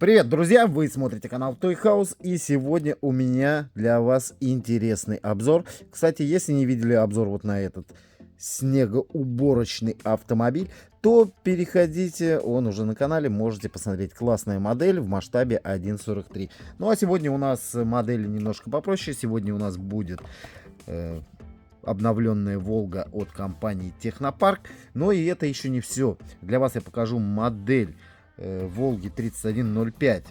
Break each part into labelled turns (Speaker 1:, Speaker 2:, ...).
Speaker 1: Привет, друзья! Вы смотрите канал Toy House, и сегодня у меня для вас интересный обзор. Кстати, если не видели обзор вот на этот снегоуборочный автомобиль, то переходите, он уже на канале, можете посмотреть. Классная модель в масштабе 1.43. Ну а сегодня у нас модели немножко попроще. Сегодня у нас будет обновленная Волга от компании Технопарк. Но и это еще не все. Для вас я покажу модель Волги 3105,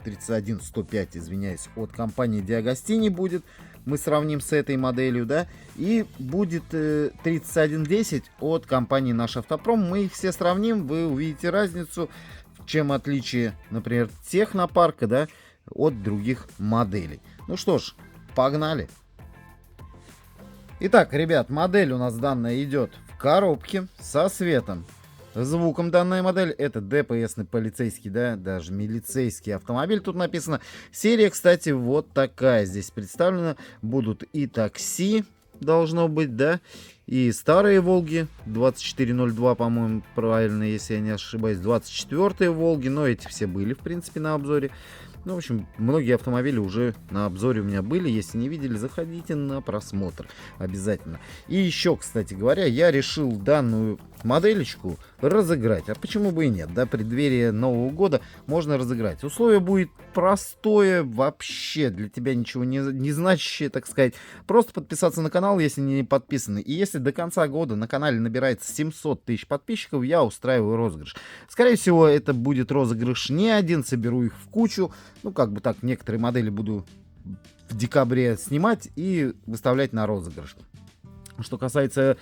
Speaker 1: 31105, извиняюсь, от компании Диагостини будет. Мы сравним с этой моделью, да, и будет 3110 от компании Наш Автопром. Мы их все сравним, вы увидите разницу, в чем отличие, например, Технопарка, да, от других моделей. Ну что ж, погнали. Итак, ребят, модель у нас данная идет в коробке со светом. Звуком данная модель это ДПСный полицейский, да, даже милицейский автомобиль тут написано. Серия, кстати, вот такая здесь представлена. Будут и такси, должно быть, да, и старые Волги 2402, по-моему, правильно, если я не ошибаюсь, 24-е Волги, но эти все были, в принципе, на обзоре. Ну, в общем, многие автомобили уже на обзоре у меня были. Если не видели, заходите на просмотр обязательно. И еще, кстати говоря, я решил данную моделечку разыграть. А почему бы и нет? Да, преддверие Нового года можно разыграть. Условие будет простое, вообще для тебя ничего не значащее, так сказать. Просто подписаться на канал, если не подписаны. И если до конца года на канале набирается 700 тысяч подписчиков, я устраиваю розыгрыш. Скорее всего, это будет розыгрыш не один, соберу их в кучу. Ну, как бы так, некоторые модели буду в декабре снимать и выставлять на розыгрыш. Что касается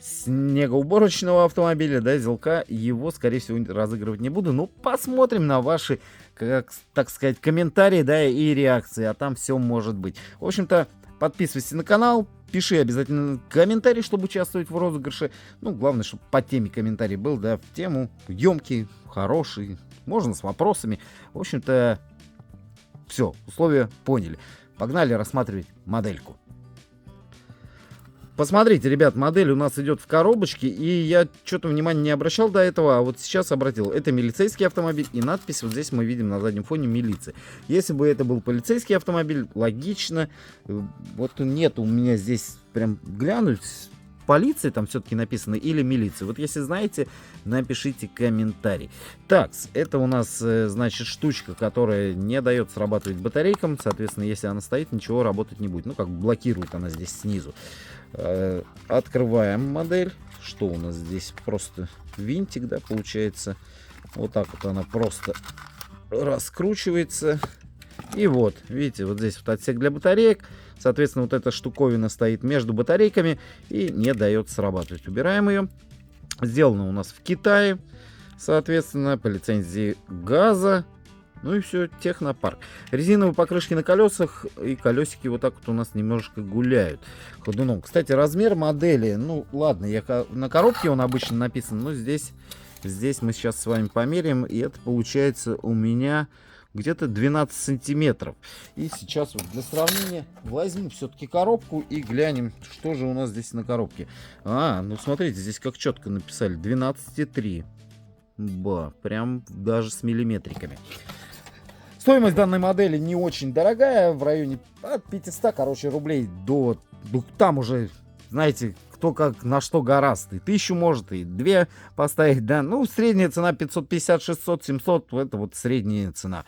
Speaker 1: снегоуборочного автомобиля, да, Зилка, его, скорее всего, разыгрывать не буду. Но посмотрим на ваши, как, так сказать, комментарии, да, и реакции. А там все может быть. В общем-то, подписывайся на канал. Пиши обязательно комментарий, чтобы участвовать в розыгрыше. Ну, главное, чтобы по теме комментарий был, да, в тему, емкий, хороший, можно с вопросами. В общем-то, все, условия поняли. Погнали рассматривать модельку. Посмотрите, ребят, модель у нас идет в коробочке, и я что-то внимания не обращал до этого, а вот сейчас обратил. Это милицейский автомобиль, и надпись вот здесь мы видим на заднем фоне милиция. Если бы это был полицейский автомобиль, логично. Вот нет у меня здесь прям глянуть, полиция там все-таки написано или милиция. Вот если знаете, напишите комментарий. Так, это у нас, значит, штучка, которая не дает срабатывать батарейкам. Соответственно, если она стоит, ничего работать не будет. Ну, как блокирует она здесь снизу. Открываем модель. Что у нас здесь? Просто винтик, да, получается. Вот так вот она просто раскручивается. И вот, видите, вот здесь вот отсек для батареек. Соответственно, вот эта штуковина стоит между батарейками и не дает срабатывать. Убираем ее. Сделано у нас в Китае. Соответственно, по лицензии газа. Ну и все, Технопарк. Резиновые покрышки на колесах, и колесики вот так вот у нас немножечко гуляют ходуном. Кстати, размер модели, ну ладно, на коробке он обычно написан, но здесь мы сейчас с вами померяем, и это получается у меня где-то 12 сантиметров. И сейчас вот для сравнения возьму все-таки коробку и глянем, что же у нас здесь на коробке. Ну смотрите, здесь как четко написали, 12,3. Ба, прям даже с миллиметриками. Стоимость данной модели не очень дорогая, в районе от 500, короче, рублей до, там уже, знаете, кто как на что гораст. И 1000 может, и 2 поставить, да. Ну, средняя цена 550, 600, 700, это вот средняя цена.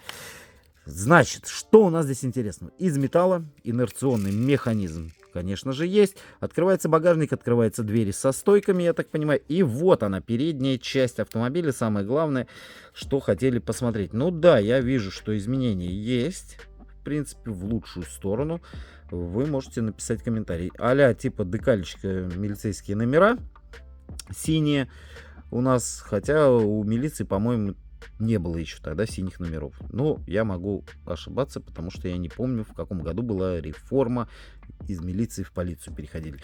Speaker 1: Значит, что у нас здесь интересного? Из металла инерционный механизм, конечно же, есть. Открывается багажник, открываются двери со стойками, я так понимаю. И вот она, передняя часть автомобиля. Самое главное, что хотели посмотреть. Ну да, я вижу, что изменения есть. В принципе, в лучшую сторону. Вы можете написать комментарий. А-ля типа декалечка, милицейские номера. Синие у нас. Хотя у милиции, по-моему, не было еще тогда синих номеров. Но я могу ошибаться, потому что я не помню, в каком году была реформа. Из милиции в полицию переходили.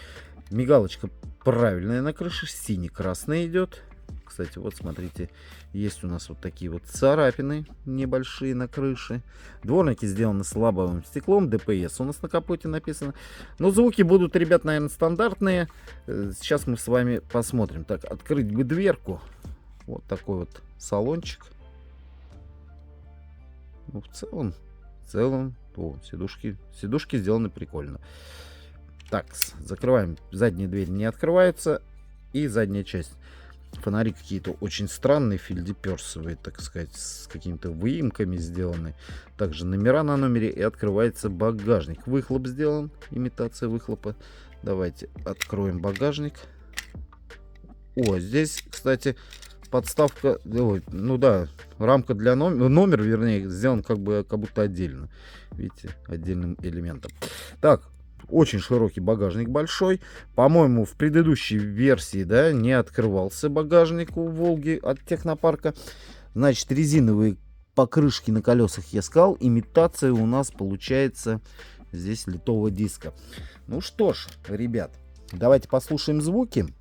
Speaker 1: Мигалочка правильная на крыше. Синий-красный идет. Кстати, вот смотрите, есть у нас вот такие вот царапины небольшие на крыше. Дворники сделаны слабым стеклом. ДПС у нас на капоте написано. Но звуки будут, ребят, наверное, стандартные. Сейчас мы с вами посмотрим. Так, открыть бы дверку. Вот такой вот салончик. Ну, в целом, о, сидушки сделаны прикольно. Так, закрываем. Задняя дверь не открывается. И задняя часть. Фонари какие-то очень странные, фельдеперсовые, так сказать, с какими-то выемками сделаны. Также номера на номере, и открывается багажник. Выхлоп сделан, имитация выхлопа. Давайте откроем багажник. О, здесь, кстати, подставка, ой, ну да, рамка для номер, вернее, сделан как будто отдельно. Видите, отдельным элементом. Так, очень широкий багажник, большой. По-моему, в предыдущей версии, да, не открывался багажник у Волги от Технопарка. Значит, резиновые покрышки на колесах я сказал. Имитация у нас получается здесь литого диска. Ну что ж, ребят, давайте послушаем звуки.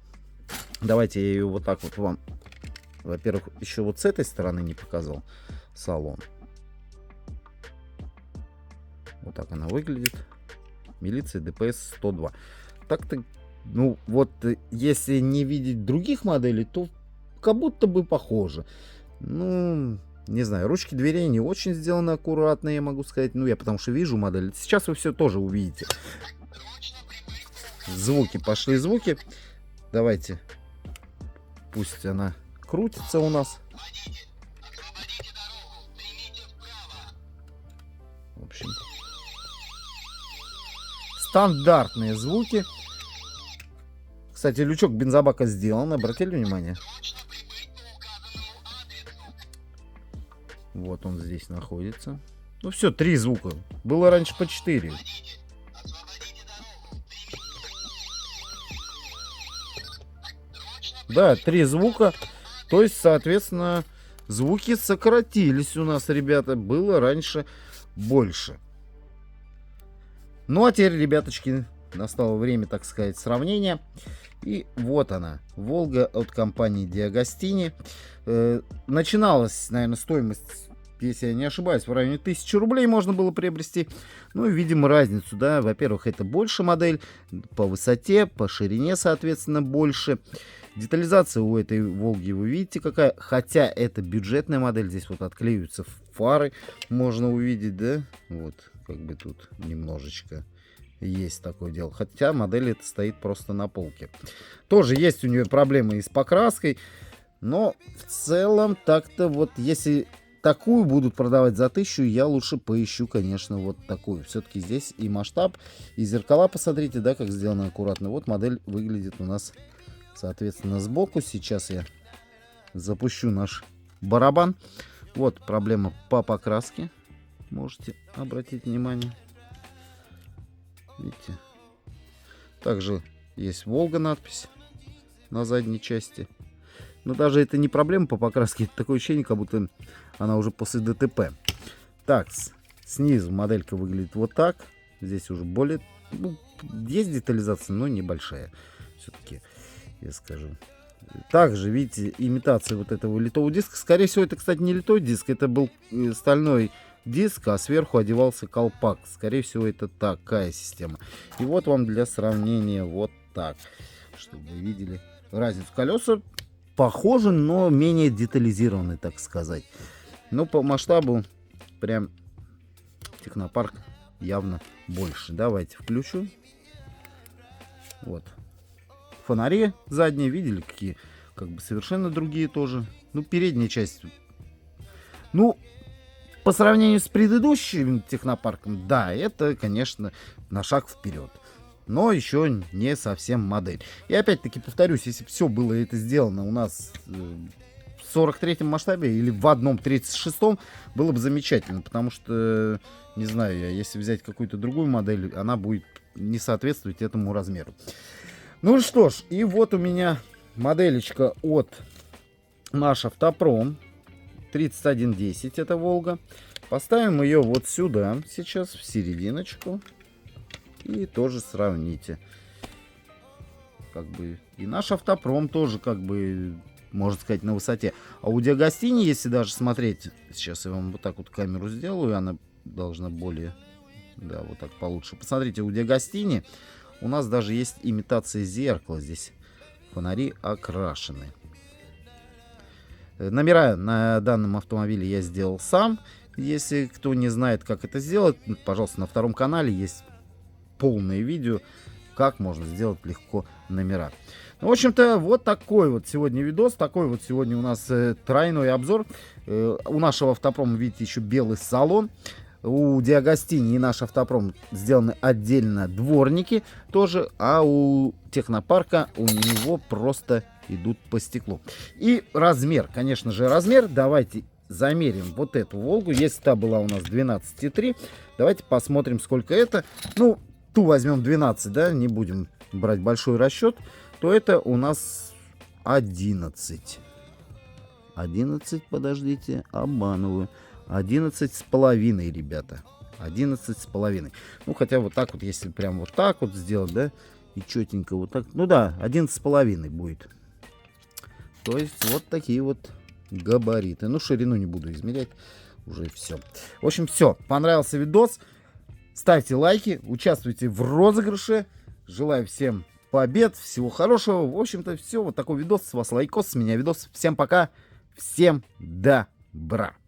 Speaker 1: Давайте я ее вот так вот вам, во-первых, еще вот с этой стороны не показал салон. Вот так она выглядит. Милиция ДПС 102. Так-то, ну вот, если не видеть других моделей, то как будто бы похоже. Ну, не знаю, ручки дверей не очень сделаны аккуратно, я могу сказать. Ну, я потому что вижу модель. Сейчас вы все тоже увидите. Звуки, пошли звуки. Давайте. Пусть она крутится у нас. В общем, стандартные звуки. Кстати, лючок бензобака сделан, обратили внимание? Вот он здесь находится. Ну все, 3 звука. Было раньше по 4. Да, 3 звука. То есть, соответственно, звуки сократились у нас, ребята. Было раньше больше. Ну, а теперь, ребяточки, настало время, так сказать, сравнения. И вот она, Волга от компании Диагостини. Начиналась, наверное, стоимость, если я не ошибаюсь, в районе 1000 рублей можно было приобрести. Ну и видим разницу, да. Во-первых, это больше модель по высоте, по ширине, соответственно, больше. Детализация у этой Волги вы видите какая. Хотя это бюджетная модель. Здесь вот отклеиваются фары. Можно увидеть, да. Вот, как бы тут немножечко есть такое дело. Хотя модель эта стоит просто на полке. Тоже есть у нее проблемы и с покраской. Но в целом так-то вот если такую будут продавать за 1000, я лучше поищу, конечно, вот такую. Все-таки здесь и масштаб, и зеркала, посмотрите, да, как сделано аккуратно. Вот модель выглядит у нас, соответственно, сбоку. Сейчас я запущу наш барабан. Вот проблема по покраске. Можете обратить внимание. Видите? Также есть Волга надпись на задней части. Но даже это не проблема по покраске. Это такое ощущение, как будто она уже после ДТП. Так, снизу моделька выглядит вот так. Здесь уже более... Ну, есть детализация, но небольшая. Все-таки, я скажу. Также, видите, имитация вот этого литого диска. Скорее всего, это, кстати, не литой диск. Это был стальной диск, а сверху одевался колпак. Скорее всего, это такая система. И вот вам для сравнения вот так. Чтобы вы видели разницу. Колеса похожи, но менее детализированы, так сказать. Но по масштабу прям Технопарк явно больше. Давайте включу. Вот. Фонари задние, видели, какие? Как бы совершенно другие тоже. Ну, передняя часть. Ну, по сравнению с предыдущим Технопарком, да, это, конечно, на шаг вперед. Но еще не совсем модель. И опять-таки повторюсь, если бы все было это сделано у нас в 43-м масштабе или в одном 36-м, было бы замечательно. Потому что, не знаю я, если взять какую-то другую модель, она будет не соответствовать этому размеру. Ну что ж, и вот у меня моделечка от наш Автопром. 3110 это Волга. Поставим ее вот сюда, сейчас в серединочку. И тоже сравните. Как бы и наш Автопром тоже, как бы, можно сказать, на высоте. А у Диагостини, если даже смотреть, сейчас я вам вот так вот камеру сделаю, она должна более, да, вот так получше. Посмотрите, у Диагостини у нас даже есть имитация зеркала. Здесь фонари окрашены. Номера на данном автомобиле я сделал сам. Если кто не знает, как это сделать, пожалуйста, на втором канале есть полное видео, как можно сделать легко номера. Ну, в общем-то, вот такой вот сегодня видос. Такой вот сегодня у нас тройной обзор. У нашего автопрома, видите, еще белый салон. У Диагостини и наш автопром сделаны отдельно дворники тоже, а у технопарка у него просто идут по стеклу. И размер, конечно же, размер. Давайте замерим вот эту Волгу. Если та была у нас 12,3, давайте посмотрим, сколько это. Ну, ту возьмем 12, да, не будем брать большой расчет, то это у нас 11. 11, подождите, обманываю. 11,5, ребята. 11,5. Ну, хотя вот так вот, если прям вот так вот сделать, да, и четенько вот так. Ну да, 11,5 будет. То есть вот такие вот габариты. Ну, ширину не буду измерять. Уже все. В общем, все. Понравился видос. Ставьте лайки, участвуйте в розыгрыше. Желаю всем побед, всего хорошего. В общем-то, все. Вот такой видос. С вас лайкос, с меня видос. Всем пока. Всем добра.